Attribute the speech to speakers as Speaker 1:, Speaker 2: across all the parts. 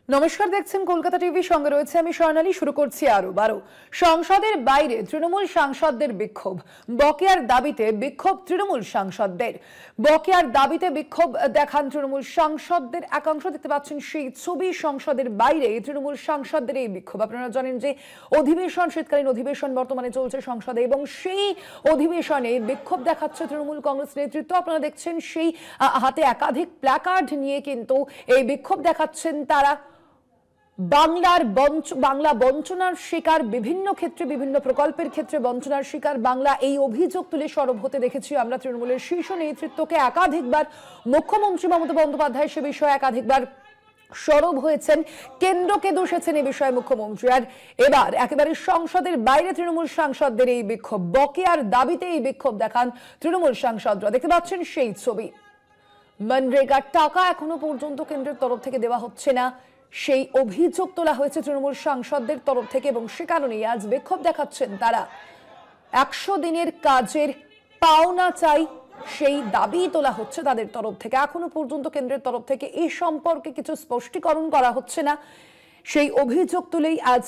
Speaker 1: নমস্কার, দেখছেন কলকাতা টিভি, সঙ্গে রয়েছে আমি স্বর্ণালী। শুরু করছি আরো 12। সংসদের বাইরে তৃণমূল সাংসদদের বিক্ষোভ, বকেয়ার দাবিতে বিক্ষোভ তৃণমূল সাংসদদের। বকেয়ার দাবিতে বিক্ষোভ দেখান তৃণমূল সাংসদদের একাংশ। দেখতে পাচ্ছেন সেই ছবি, সংসদের বাইরে তৃণমূল সাংসদদের এই বিক্ষোভ। আপনারা জানেন যে অধিবেশন, শীতকালীন অধিবেশন বর্তমানে চলছে সংসদে, এবং সেই অধিবেশনে বিক্ষোভ দেখাচ্ছে তৃণমূল কংগ্রেস নেতৃত্ব। আপনারা দেখছেন সেই হাতে একাধিক প্ল্যাকার্ড নিয়ে কিন্তু এই বিক্ষোভ দেখাচ্ছেন তারা। বাংলা বঞ্চনার শিকার, বিভিন্ন ক্ষেত্রে বিভিন্ন প্রকল্পের ক্ষেত্রে বঞ্চনার শিকার বাংলা, এই অভিযোগ তুলে সরব হতে দেখেছি আমরা তৃণমূলের শীর্ষ নেতৃত্বকে। একাধিকবার মুখ্যমন্ত্রী মমতা বন্দ্যোপাধ্যায় সে বিষয়ে একাধিকবার সরব হয়েছেন, কেন্দ্রকে দোষেছেন এ বিষয়ে মুখ্যমন্ত্রী। আর এবার একেবারে সংসদের বাইরে তৃণমূল সাংসদদের এই বিক্ষোভ, বকেয়ার দাবিতে এই বিক্ষোভ দেখান তৃণমূল সাংসদরা। দেখতে পাচ্ছেন সেই ছবি। মনরেগার টাকা এখনো পর্যন্ত কেন্দ্রের তরফ থেকে দেওয়া হচ্ছে না, সেই অভিযোগ তোলা হয়েছে তৃণমূল সাংসদদের তরফ থেকে, এবং সে কারণেই আজ বিক্ষোভ দেখাচ্ছেন তারা। 100 দিনের কাজের পাওনা চাই, সেই দাবি তোলা হচ্ছে তাদের তরফ থেকে। এখনো পর্যন্ত কেন্দ্রের তরফ থেকে এই সম্পর্কে কিছু স্পষ্টীকরণ করা হচ্ছে না, সেই অভিযোগ তুলেই আজ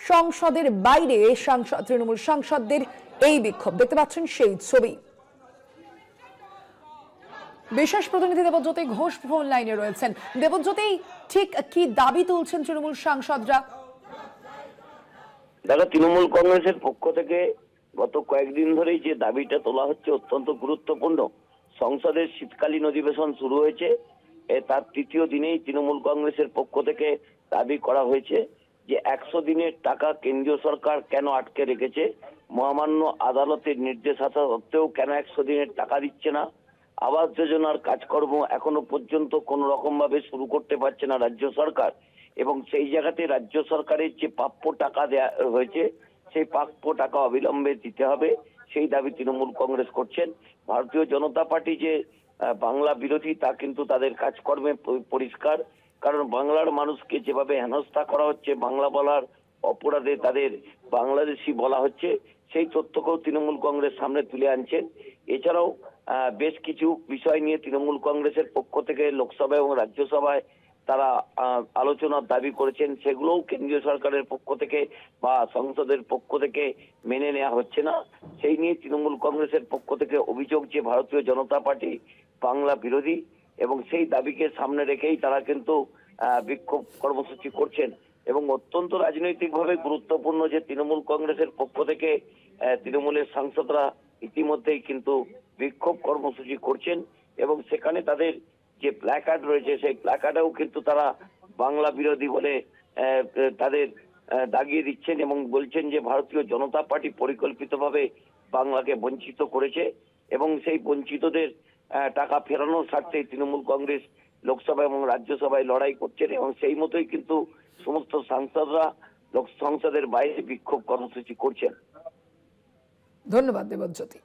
Speaker 1: সংসদের বাইরে তৃণমূল সাংসদদের এই বিক্ষোভ। দেখতে পাচ্ছেন সেই ছবি। বিশেষ প্রতিনিধি দেবজ্যোতি ঘোষ ফোন লাইনে রয়েছেন। দেবজ্যোতি, ঠিক কি দাবি তুলছেন তৃণমূল সাংসদরা?
Speaker 2: দেখো, তৃণমূল কংগ্রেসের পক্ষ থেকে গত কয়েকদিন ধরেই যে দাবিটা তোলা হচ্ছে অত্যন্ত গুরুত্বপূর্ণ। সংসদের শীতকালীন অধিবেশন শুরু হয়েছে, তার তৃতীয় দিনেই তৃণমূল কংগ্রেসের পক্ষ থেকে দাবি করা হয়েছে যে 100 দিনের টাকা কেন্দ্রীয় সরকার কেন আটকে রেখেছে, মহামান্য আদালতের নির্দেশ আসা সত্ত্বেও কেন 100 দিনের টাকা দিচ্ছে না, আবাস যোজনার কাজকর্ম এখনো পর্যন্ত কোন রকম ভাবে শুরু করতে পারছে না রাজ্য সরকার, এবং সেই জায়গাতে রাজ্য সরকারের যে প্রাপ্য টাকা দেওয়া হয়েছে সেই প্রাপ্য টাকা অবিলম্বে দিতে হবে, সেই দাবি তৃণমূল কংগ্রেস করছেন। ভারতীয় জনতা পার্টি যে বাংলা বিরোধী তা কিন্তু তাদের কাজকর্মে পরিষ্কার, কারণ বাংলার মানুষকে যেভাবে হেনস্থা করা হচ্ছে, বাংলা বলার অপরাধে তাদের বাংলাদেশি বলা হচ্ছে, সেই তথ্যকেও তৃণমূল কংগ্রেস সামনে তুলে আনছেন। এছাড়াও বেশ কিছু বিষয় নিয়ে তৃণমূল কংগ্রেসের পক্ষ থেকে লোকসভা এবং রাজ্যসভায় তারা আলোচনার দাবি করেছেন, সেগুলোও কেন্দ্রীয় সরকারের পক্ষ থেকে বা সংসদের পক্ষ থেকে মেনে নেওয়া হচ্ছে না। সেই নিয়ে তৃণমূল কংগ্রেসের পক্ষ থেকে অভিযোগ যে ভারতীয় জনতা পার্টি বাংলা বিরোধী, এবং সেই দাবিকে সামনে রেখেই তারা কিন্তু বিক্ষোভ কর্মসূচি করছেন। এবং অত্যন্ত রাজনৈতিকভাবে গুরুত্বপূর্ণ যে তৃণমূল কংগ্রেসের পক্ষ থেকে তৃণমূলের সাংসদরা ইতিমধ্যেই কিন্তু বিক্ষোভ কর্মসূচি করছেন, এবং সেখানে তাদের যে প্ল্যাকার্ড রয়েছে সেই প্ল্যাকার্ডেও কিন্তু তারা বাংলা বিরোধী বলে তাদের দাগিয়ে দিচ্ছেন, এবং বলছেন যে ভারতীয় জনতা পার্টি পরিকল্পিতভাবে বাংলাকে বঞ্চিত করেছে, এবং সেই বঞ্চিতদের টাকা ফেরানোর স্বার্থে তৃণমূল কংগ্রেস লোকসভা এবং রাজ্যসভায় লড়াই করছেন, এবং সেই মতোই কিন্তু সমস্ত সাংসদরা সংসদের বাইরে বিক্ষোভ কর্মসূচি করছেন।
Speaker 1: ধন্যবাদ দেবজ্যোতি।